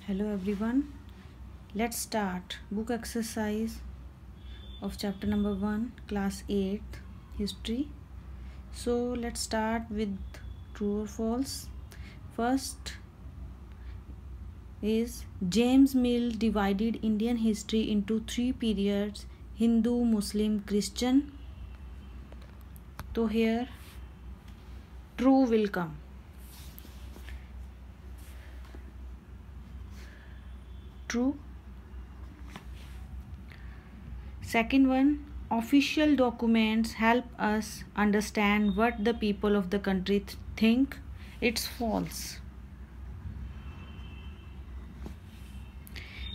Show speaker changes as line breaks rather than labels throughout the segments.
Hello everyone. Let's start book exercise of chapter number 1, class 8, history. So let's start with true or false. First is James Mill divided Indian history into 3 periods: Hindu, Muslim, Christian. So here true will come. True. Second one, official documents help us understand what the people of the country think. It's false.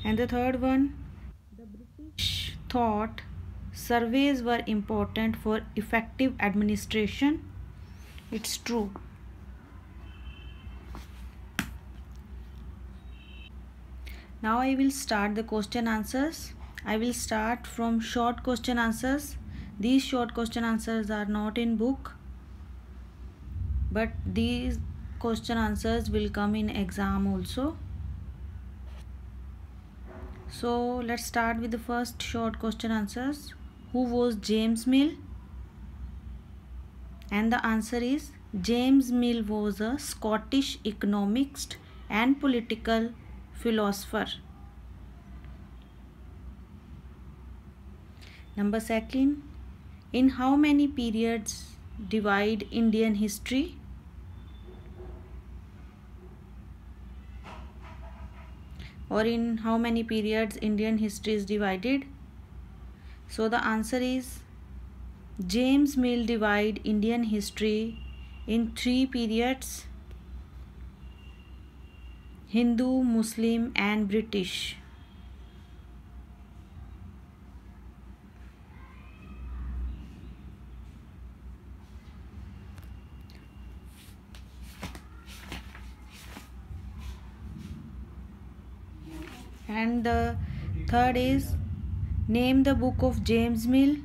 And the third one, the British thought surveys were important for effective administration. It's true. Now I will start the question answers. I will start from short question answers. These short question answers are not in book, but these question answers will come in exam also. So let's start with the first short question answers. Who was James Mill? And the answer is James Mill was a Scottish economist and political philosopher. Number second, in how many periods divide Indian history? Or in how many periods Indian history is divided? So the answer is James Mill divided Indian history in 3 periods: Hindu, Muslim and British. And the third is name the book of James Mill.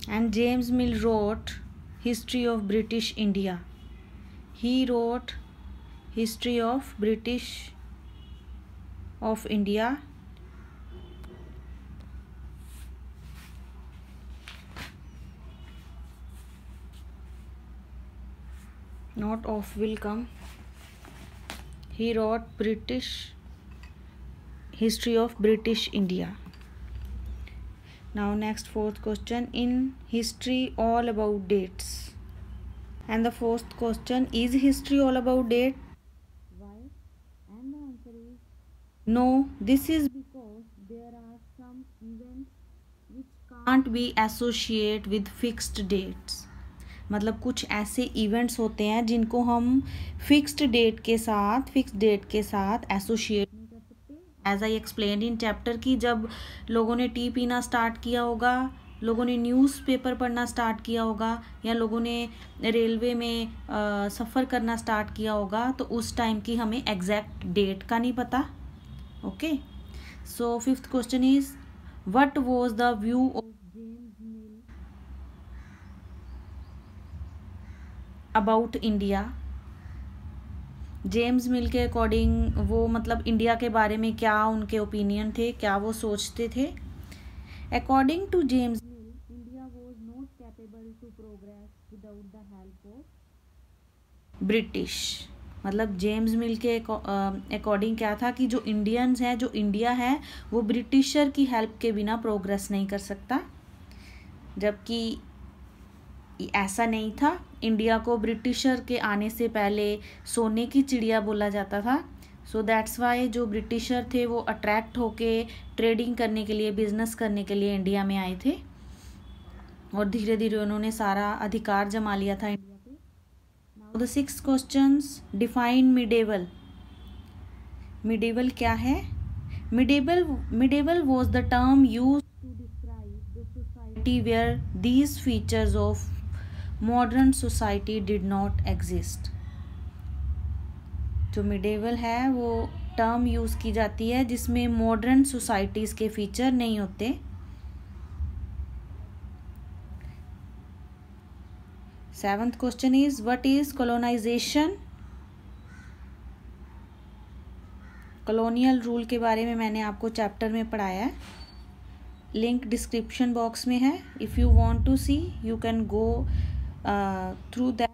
And James Mill wrote History of British India. He wrote History of British of India. Not of will come. He wrote History of British India. Now next fourth question, in history all about dates. And the fourth question, is history all about date? Why? And the answer is no. This is because there are some events which can't be associated with fixed dates. मतलब कुछ ऐसे events होते हैं जिनको हम fixed date के साथ associate नहीं कर सकते. As I explain in chapter की जब लोगों ने टी पीना स्टार्ट किया होगा, लोगों ने न्यूज़पेपर पढ़ना स्टार्ट किया होगा, या लोगों ने रेलवे में सफ़र करना स्टार्ट किया होगा, तो उस टाइम की हमें एग्जैक्ट डेट का नहीं पता. Okay. So fifth question is what was the view of about India. James Mill के अकॉर्डिंग वो मतलब इंडिया के बारे में क्या उनके ओपिनियन थे, क्या वो सोचते थे. According to James Mill, India was not capable to progress without the help of British. मतलब जेम्स मिल के अकॉर्डिंग क्या था कि जो इंडियंस हैं, जो इंडिया है, वो ब्रिटिशर की हेल्प के बिना प्रोग्रेस नहीं कर सकता. जबकि ऐसा नहीं था. इंडिया को ब्रिटिशर के आने से पहले सोने की चिड़िया बोला जाता था. सो दैट्स वाई जो ब्रिटिशर थे वो अट्रैक्ट होके ट्रेडिंग करने के लिए, बिजनेस करने के लिए इंडिया में आए थे, और धीरे धीरे उन्होंने सारा अधिकार जमा लिया था इंडिया पे. Now the sixth questions, define medieval. Medieval क्या है? Medieval was the term used to describe the society where these features of modern society did not exist. जो मिडेवल है वो टर्म यूज़ की जाती है जिसमें मॉडर्न सोसाइटीज़ के फीचर नहीं होते. Seventh question is what is colonization. Colonial rule के बारे में मैंने आपको चैप्टर में पढ़ाया है, लिंक डिस्क्रिप्शन बॉक्स में है. If you want to see you can go through that.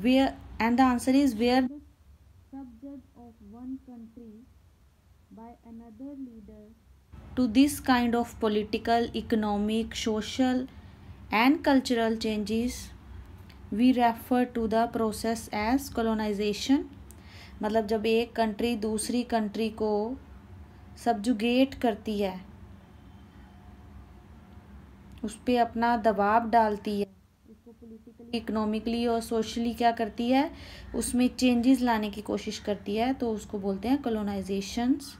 Where and the answer is where the subject of one country by another leader to this kind of political, economic, social and cultural changes we refer to the process as colonization. मतलब जब एक country दूसरी country को subjugate करती है, उस पर अपना दबाव डालती है, उसको पॉलिटिकली, इकोनॉमिकली और सोशली क्या करती है, उसमें चेंजेस लाने की कोशिश करती है, तो उसको बोलते हैं colonisations,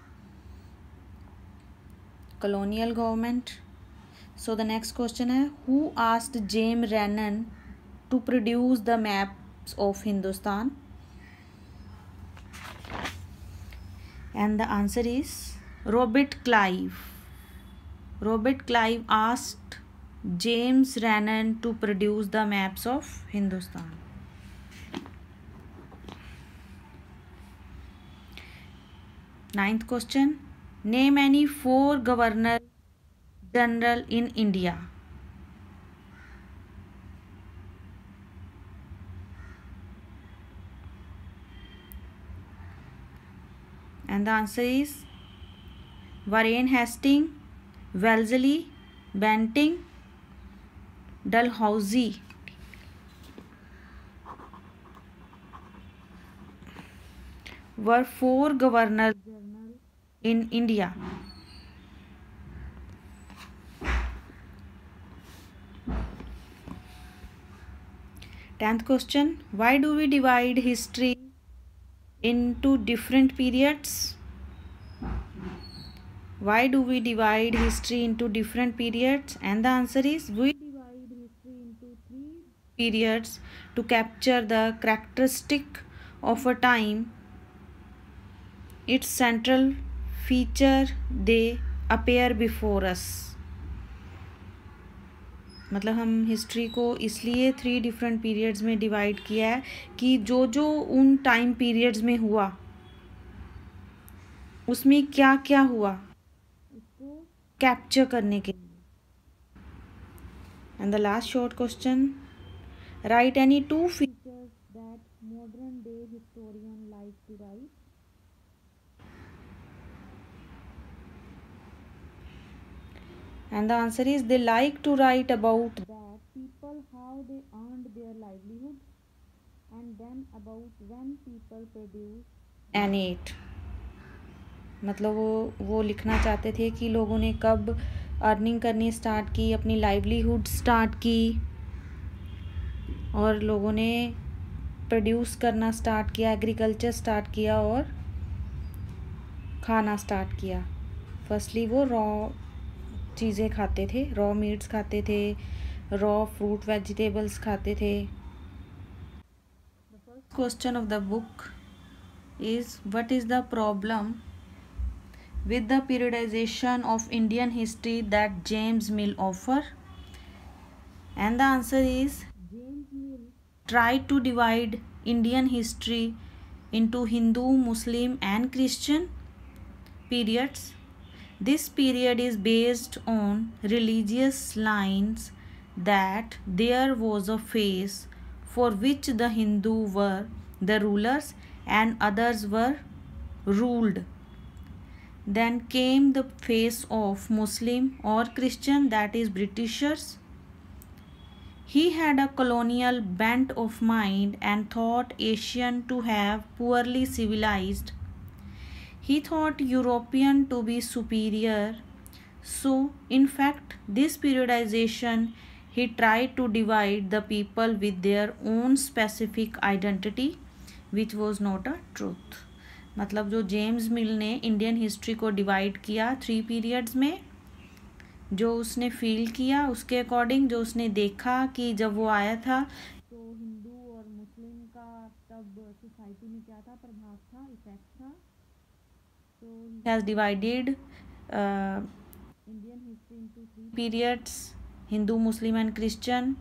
colonial government. So the next question है, who asked James Rennell to produce the maps of Hindustan? And the answer is Robert Clive. Robert Clive asked James Rennan to produce the maps of Hindustan. Ninth question, name any 4 governor general in India. And the answer is Warren Hastings, Wellesley, Bentinck, Dalhousie. Were 4 governors general in India. 10th question, why do we divide history into different periods? Why do we divide history into different periods? And the answer is we divide history into 3 periods to capture the characteristic of a time, its central feature, they appear before us. मतलब हम history को इसलिए 3 different periods में divide किया है कि जो जो उन टाइम पीरियड्स में हुआ उसमें क्या क्या हुआ उसको कैप्चर करने के लिए. And the last short question, write any 2 features that modern day historian like to write. And the answer is they like to write about that people how they earned their livelihood and then about when people produce and ate. मतलब वो लिखना चाहते थे कि लोगों ने कब earning करनी स्टार्ट की, अपनी लाइवलीहुड स्टार्ट की और लोगों ने प्रोड्यूस करना स्टार्ट किया, एग्रीकल्चर स्टार्ट किया और खाना स्टार्ट किया. फर्स्टली वो रॉ चीज़ें खाते थे, रॉ मीट्स खाते थे, रॉ फ्रूट वेजिटेबल्स खाते थे. The first question of the book is what is the problem with the periodization of Indian history that James Mill offer? And the answer is James Mill tried to divide Indian history into Hindu, Muslim and Christian periods. This period is based on religious lines that there was a phase for which the Hindu were the rulers and others were ruled. Then came the phase of Muslim or Christian, that is Britishers. He had a colonial bent of mind and thought Asian to have poorly civilized. He thought European to be superior. So, in fact, this periodization he tried to divide the people with their own specific identity, which was not a truth. मतलब जो James मिल ने Indian history को divide किया 3 periods में, जो उसने feel किया उसके अकॉर्डिंग, जो उसने देखा कि जब वो आया था तो हिंदू और मुस्लिम का तब सोसाइटी में क्या था, प्रभाव था, इफेक्ट था. तो he has divided Indian history into 3 periods, Hindu, Muslim and Christian.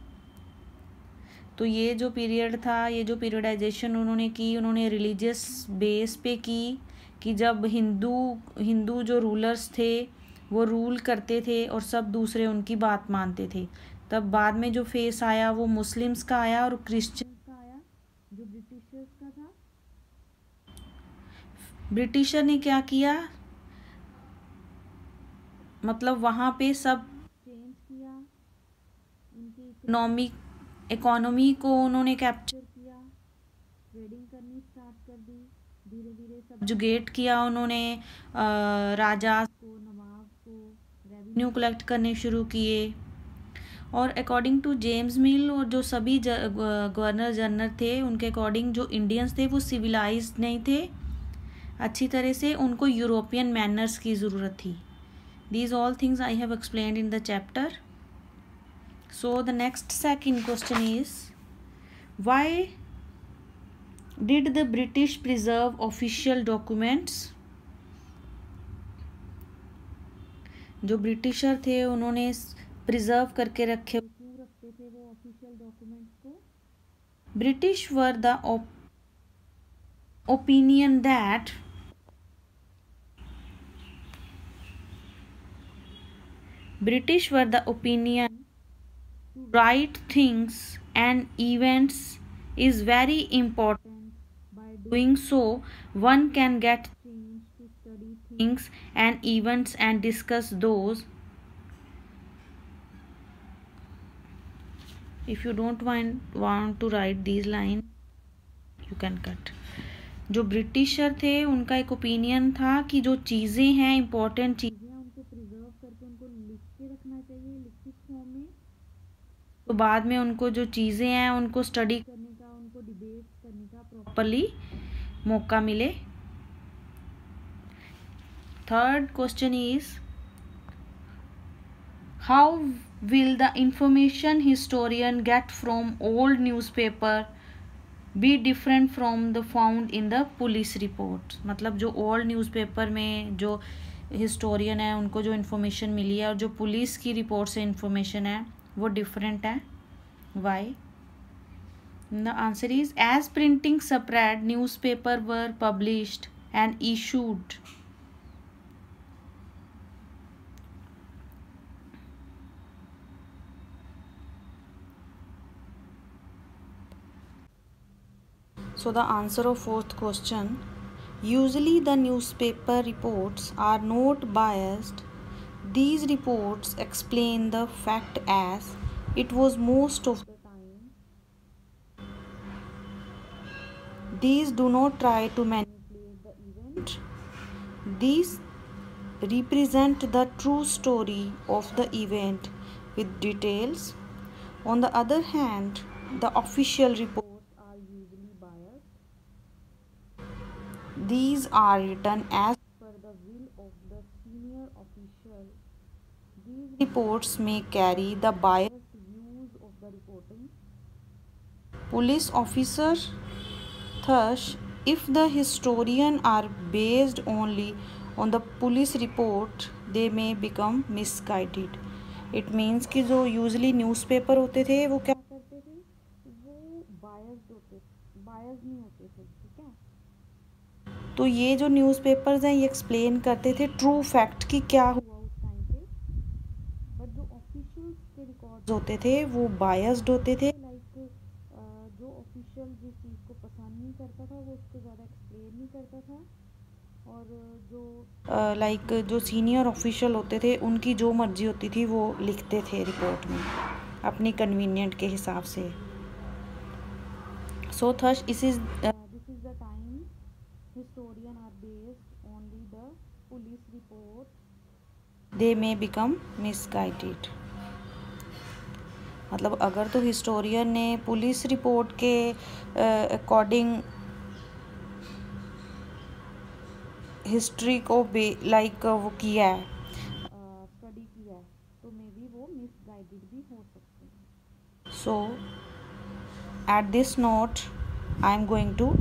तो ये जो पीरियड था, ये जो पीरियडाइजेशन उन्होंने की, उन्होंने रिलीजियस बेस पे की कि जब हिंदू जो रूलर्स थे वो रूल करते थे और सब दूसरे उनकी बात मानते थे। तब बाद में जो फेस आया वो मुस्लिम्स का आया और क्रिश्चियंस का आया, जो ब्रिटिशर्स का था। ब्रिटिशर ने क्या किया, मतलब वहाँ पे सब चेंज किया, उनकी इकोनॉमी को उन्होंने कैप्चर किया, ट्रेडिंग करनी स्टार्ट कर दी, धीरे धीरे सब्जुगेट किया उन्होंने राजा को, नवाब को, रेवेन्यू कलेक्ट करने शुरू किए। और अकॉर्डिंग टू जेम्स मिल और जो सभी गवर्नर जनरल थे, उनके अकॉर्डिंग जो इंडियंस थे वो सिविलाइज्ड नहीं थे अच्छी तरह से, उनको यूरोपियन मैनर्स की ज़रूरत थी। These all things I have explained in the chapter. So the next second question is, why did the British preserve official documents? जो ब्रिटिशर थे उन्होंने प्रिजर्व करके क्यों रखते थे वो ऑफिशियल डॉक्यूमेंट्स को? British were the opinion that British were the opinion to write things and events is very important. By doing so, one can get chance to study things and events and discuss those. If you don't want to write these lines, you can cut. जो britisher थे उनका एक opinion था कि जो चीज़ें हैं, important चीज़ें, उनको प्रिजर्व करके उनको लिख के रखना चाहिए लिखित फॉर्म में, तो बाद में उनको जो चीज़ें हैं उनको स्टडी करने का, उनको डिबेट करने का प्रॉपरली मौका मिले। Third question is, how will the information historian get from old newspaper be different from the found in the police report? मतलब जो ओल्ड न्यूज़पेपर में जो हिस्टोरियन है उनको जो इन्फॉर्मेशन मिली है और जो पुलिस की रिपोर्ट से इन्फॉर्मेशन है वो डिफरेंट है। Why? The answer is, as printing spread, newspaper were published and issued. So the answer of fourth question, usually the newspaper reports are not biased. These reports explain the fact as it was most of the time. These do not try to manipulate the event. These represent the true story of the event with details. On the other hand, the official reports are usually biased. These are written as per the will of the senior official. These reports may carry the biased views of the reporting police officer. Thus, if the historian are based only on the police report, they may become misguided. It means कि जो usually newspaper होते थे वो क्या करते थे, वो biased नहीं होते थे, ठीक है। तो ये जो न्यूज़पेपर्स हैं ये एक्सप्लेन करते थे ट्रू फैक्ट कि क्या हुआ उस टाइम पे, बट जो ऑफिशियल्स के रिकॉर्ड्स होते थे वो बायस्ड होते थे। लाइक जो ऑफिशियल जिस चीज़ को पसंद नहीं करता था वो उसको ज़्यादा एक्सप्लेन नहीं करता था, और जो जो सीनियर ऑफिशियल होते थे उनकी जो मर्जी होती थी वो लिखते थे रिपोर्ट में अपनी कन्वीनियंट के हिसाब से। So thus this is the time historian are based only the police report, they may become misguided. मतलब अगर तो हिस्टोरियन ने पुलिस रिपोर्ट के अकॉर्डिंग हिस्ट्री को वो किया है, स्टडी किया है, तो मे बी वो मिसगाइडेड भी हो सकते हैं। So at this note I am going to